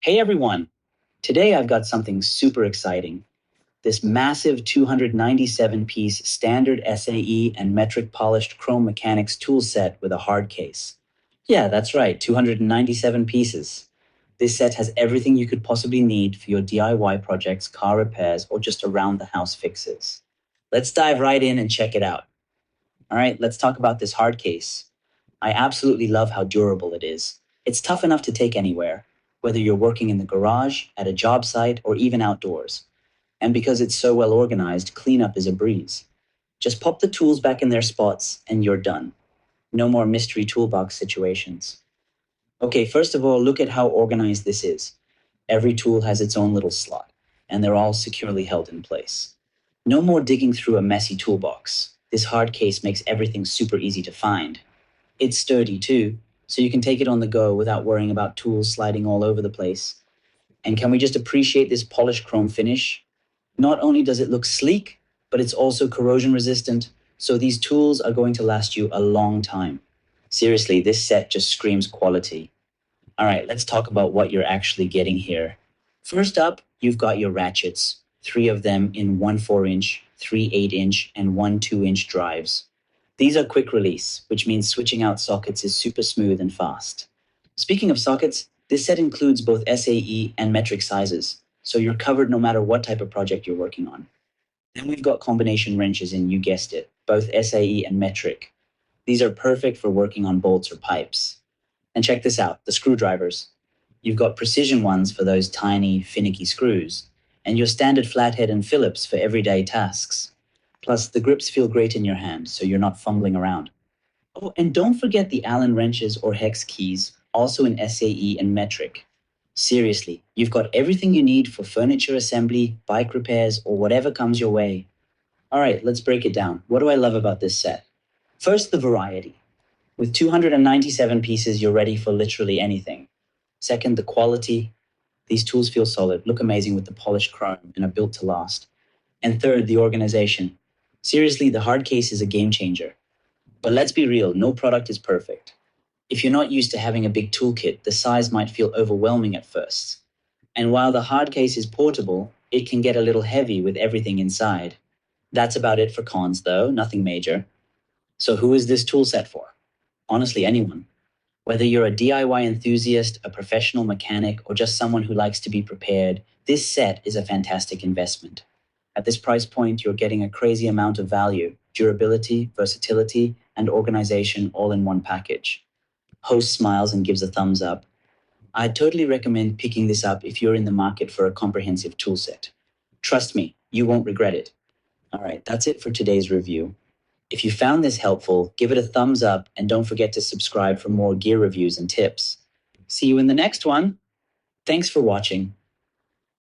Hey everyone! Today I've got something super exciting. This massive 297-piece standard SAE and metric polished chrome mechanics tool set with a hard case. Yeah, that's right, 297 pieces. This set has everything you could possibly need for your DIY projects, car repairs, or just around the house fixes. Let's dive right in and check it out. All right, let's talk about this hard case. I absolutely love how durable it is. It's tough enough to take anywhere, whether you're working in the garage, at a job site, or even outdoors. And because it's so well organized, cleanup is a breeze. Just pop the tools back in their spots and you're done. No more mystery toolbox situations. Okay, first of all, look at how organized this is. Every tool has its own little slot, and they're all securely held in place. No more digging through a messy toolbox. This hard case makes everything super easy to find. It's sturdy too, so you can take it on the go without worrying about tools sliding all over the place. And can we just appreciate this polished chrome finish? Not only does it look sleek, but it's also corrosion resistant, so these tools are going to last you a long time. Seriously, this set just screams quality. All right, let's talk about what you're actually getting here. First up, you've got your ratchets, three of them in one 4-inch, three 8-inch, and one 2-inch drives. These are quick release, which means switching out sockets is super smooth and fast. Speaking of sockets, this set includes both SAE and metric sizes, so you're covered no matter what type of project you're working on. Then we've got combination wrenches in, you guessed it, both SAE and metric. These are perfect for working on bolts or pipes. And check this out, the screwdrivers. You've got precision ones for those tiny, finicky screws, and your standard flathead and Phillips for everyday tasks. Plus, the grips feel great in your hand, so you're not fumbling around. Oh, and don't forget the Allen wrenches or hex keys, also in SAE and metric. Seriously, you've got everything you need for furniture assembly, bike repairs, or whatever comes your way. All right, let's break it down. What do I love about this set? First, the variety. With 297 pieces, you're ready for literally anything. Second, the quality. These tools feel solid, look amazing with the polished chrome, and are built to last. And third, the organization. Seriously, the hard case is a game changer. But let's be real, no product is perfect. If you're not used to having a big toolkit, the size might feel overwhelming at first. And while the hard case is portable, it can get a little heavy with everything inside. That's about it for cons, though, nothing major. So who is this tool set for? Honestly, anyone. Whether you're a DIY enthusiast, a professional mechanic, or just someone who likes to be prepared, this set is a fantastic investment. At this price point, you're getting a crazy amount of value, durability, versatility, and organization all in one package. Host smiles and gives a thumbs up. I'd totally recommend picking this up if you're in the market for a comprehensive toolset. Trust me, you won't regret it. All right, that's it for today's review. If you found this helpful, give it a thumbs up and don't forget to subscribe for more gear reviews and tips. See you in the next one. Thanks for watching.